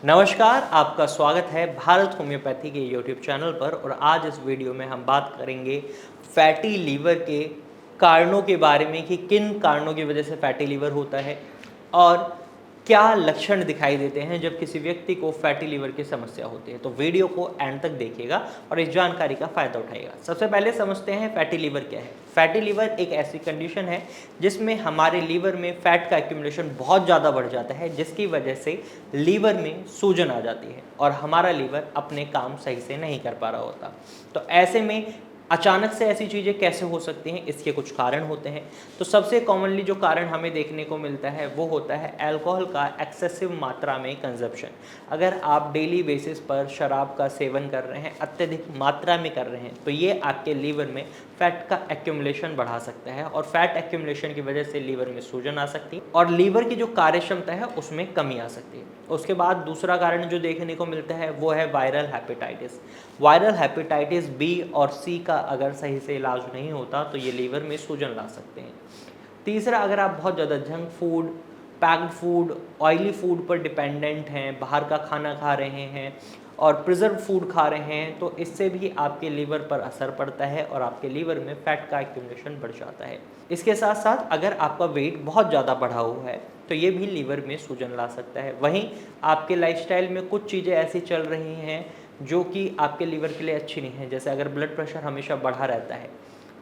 नमस्कार, आपका स्वागत है भारत होम्योपैथी के यूट्यूब चैनल पर। और आज इस वीडियो में हम बात करेंगे फैटी लीवर के कारणों के बारे में कि किन कारणों की वजह से फैटी लीवर होता है और क्या लक्षण दिखाई देते हैं जब किसी व्यक्ति को फैटी लीवर की समस्या होती है। तो वीडियो को एंड तक देखिएगा और इस जानकारी का फ़ायदा उठाइएगा। सबसे पहले समझते हैं फैटी लीवर क्या है। फैटी लीवर एक ऐसी कंडीशन है जिसमें हमारे लीवर में फैट का एक्यूमुलेशन बहुत ज़्यादा बढ़ जाता है, जिसकी वजह से लीवर में सूजन आ जाती है और हमारा लीवर अपने काम सही से नहीं कर पा रहा होता। तो ऐसे में अचानक से ऐसी चीज़ें कैसे हो सकती हैं, इसके कुछ कारण होते हैं। तो सबसे कॉमनली जो कारण हमें देखने को मिलता है वो होता है अल्कोहल का एक्सेसिव मात्रा में कंजप्शन। अगर आप डेली बेसिस पर शराब का सेवन कर रहे हैं, अत्यधिक मात्रा में कर रहे हैं, तो ये आपके लीवर में फैट का एक्यूमुलेशन बढ़ा सकता है और फैट एक्यूमुलेशन की वजह से लीवर में सूजन आ सकती है और लीवर की जो कार्य क्षमता है उसमें कमी आ सकती है। उसके बाद दूसरा कारण जो देखने को मिलता है वो है viral hepatitis. Viral hepatitis B और सी का अगर सही से इलाज नहीं होता तो ये लीवर में सूजन ला सकते हैं। तीसरा, अगर आप बहुत ज़्यादा junk food, packed food, oily food पर डिपेंडेंट हैं, बाहर का खाना खा रहे हैं और प्रिजर्व फूड खा रहे हैं, तो इससे भी आपके लीवर पर असर पड़ता है और आपके लीवर में फैट का एक्यूमुलेशन बढ़ जाता है। इसके साथ साथ अगर आपका वेट बहुत ज़्यादा बढ़ा हुआ है तो ये भी लीवर में सूजन ला सकता है। वहीं आपके लाइफस्टाइल में कुछ चीज़ें ऐसी चल रही हैं जो कि आपके लीवर के लिए अच्छी नहीं है, जैसे अगर ब्लड प्रेशर हमेशा बढ़ा रहता है,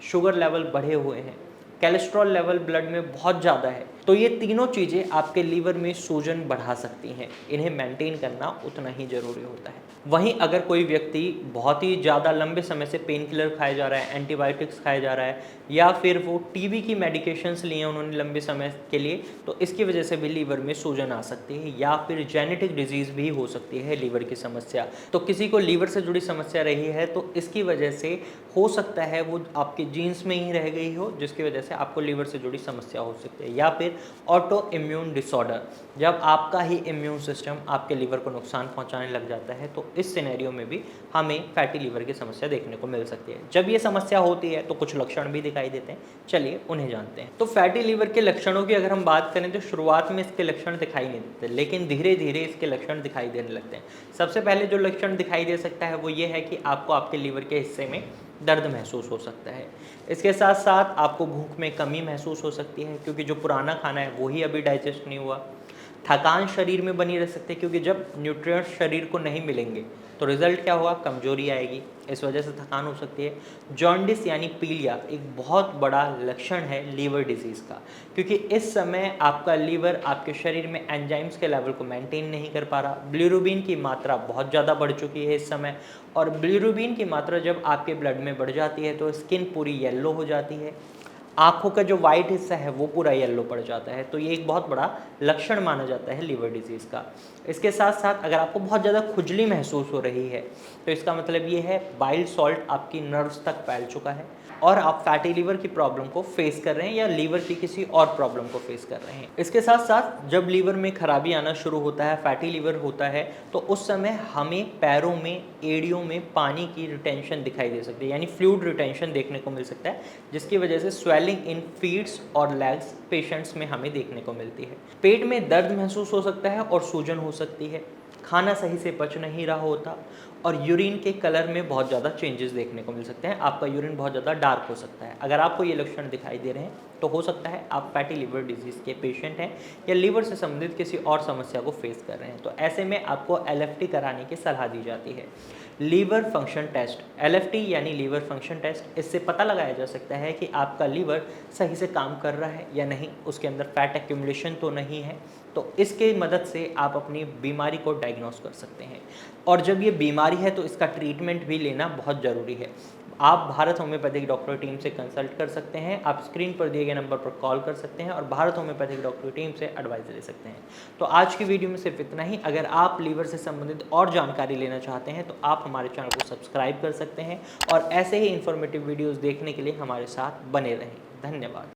शुगर लेवल बढ़े हुए हैं, कोलेस्ट्रॉल लेवल ब्लड में बहुत ज़्यादा है, तो ये तीनों चीज़ें आपके लीवर में सूजन बढ़ा सकती हैं। इन्हें मेंटेन करना उतना ही ज़रूरी होता है। वहीं अगर कोई व्यक्ति बहुत ही ज़्यादा लंबे समय से पेन किलर खाया जा रहा है, एंटीबायोटिक्स खाया जा रहा है, या फिर वो टीबी की मेडिकेशंस लिए हैं उन्होंने लंबे समय के लिए, तो इसकी वजह से भी लीवर में सूजन आ सकती है। या फिर जेनेटिक डिजीज़ भी हो सकती है लीवर की समस्या। तो किसी को लीवर से जुड़ी समस्या रही है तो इसकी वजह से हो सकता है वो आपके जीन्स में ही रह गई हो, जिसकी वजह से आपको लीवर से जुड़ी समस्या हो सकती है। या फिर ऑटो इम्यून डिसऑर्डर, जब आपका ही इम्यून सिस्टम आपके लीवर को नुकसान पहुंचाने लग जाता है, तो इस सिनेरियो में भी हमें फैटी लीवर की समस्या देखने को मिल सकती है। जब ये समस्या होती है तो कुछ लक्षण भी दिखाई देते हैं, चलिए उन्हें जानते हैं। तो फैटी लीवर के लक्षणों की अगर हम बात करें तो शुरुआत में इसके लक्षण दिखाई नहीं देते, लेकिन धीरे धीरे इसके लक्षण दिखाई देने लगते हैं। सबसे पहले जो लक्षण दिखाई दे सकता है वो ये है कि आपको आपके लीवर के हिस्से में दर्द महसूस हो सकता है। इसके साथ साथ आपको भूख में कमी महसूस हो सकती है, क्योंकि जो पुराना खाना है वही अभी डाइजेस्ट नहीं हुआ। थकान शरीर में बनी रह सकती है, क्योंकि जब न्यूट्रिएंट्स शरीर को नहीं मिलेंगे तो रिजल्ट क्या होगा, कमजोरी आएगी, इस वजह से थकान हो सकती है। जॉन्डिस यानी पीलिया एक बहुत बड़ा लक्षण है लीवर डिजीज़ का, क्योंकि इस समय आपका लीवर आपके शरीर में एंजाइम्स के लेवल को मेंटेन नहीं कर पा रहा। बिलिरुबिन की मात्रा बहुत ज़्यादा बढ़ चुकी है इस समय, और बिलिरुबिन की मात्रा जब आपके ब्लड में बढ़ जाती है तो स्किन पूरी येलो हो जाती है, आँखों का जो वाइट हिस्सा है वो पूरा येलो पड़ जाता है। तो ये एक बहुत बड़ा लक्षण माना जाता है लीवर डिजीज़ का। इसके साथ साथ अगर आपको बहुत ज़्यादा खुजली महसूस हो रही है तो इसका मतलब ये है बाइल सॉल्ट आपकी नर्व्स तक फैल चुका है और आप फैटी लीवर की प्रॉब्लम को फेस कर रहे हैं या लीवर की किसी और प्रॉब्लम को फेस कर रहे हैं। इसके साथ साथ जब लीवर में खराबी आना शुरू होता है, फैटी लीवर होता है, तो उस समय हमें पैरों में, एड़ियों में पानी की रिटेंशन दिखाई दे सकती है, यानी फ्लूइड रिटेंशन देखने को मिल सकता है, जिसकी वजह से स्वेलिंग इन फीट्स और लेग्स पेशेंट्स में हमें देखने को मिलती है। पेट में दर्द महसूस हो सकता है और सूजन हो सकती है, खाना सही से पच नहीं रहा होता और यूरिन के कलर में बहुत ज़्यादा चेंजेस देखने को मिल सकते हैं। आपका यूरिन बहुत ज़्यादा डार्क हो सकता है। अगर आपको ये लक्षण दिखाई दे रहे हैं तो हो सकता है आप फैटी लीवर डिजीज़ के पेशेंट हैं या लीवर से संबंधित किसी और समस्या को फेस कर रहे हैं। तो ऐसे में आपको एलएफटी कराने की सलाह दी जाती है। लीवर फंक्शन टेस्ट, एलएफटी यानी लीवर फंक्शन टेस्ट, इससे पता लगाया जा सकता है कि आपका लीवर सही से काम कर रहा है या नहीं, उसके अंदर फैट एक्यूमुलेशन तो नहीं है। तो इसके मदद से आप अपनी बीमारी को डायग्नोस कर सकते हैं, और जब ये बीमारी है तो इसका ट्रीटमेंट भी लेना बहुत ज़रूरी है। आप भारत होम्योपैथिक डॉक्टर टीम से कंसल्ट कर सकते हैं, आप स्क्रीन पर दिए गए नंबर पर कॉल कर सकते हैं और भारत होम्योपैथिक डॉक्टर टीम से एडवाइस ले सकते हैं। तो आज की वीडियो में सिर्फ इतना ही। अगर आप लीवर से संबंधित और जानकारी लेना चाहते हैं तो आप हमारे चैनल को सब्सक्राइब कर सकते हैं और ऐसे ही इन्फॉर्मेटिव वीडियोज़ देखने के लिए हमारे साथ बने रहें। धन्यवाद।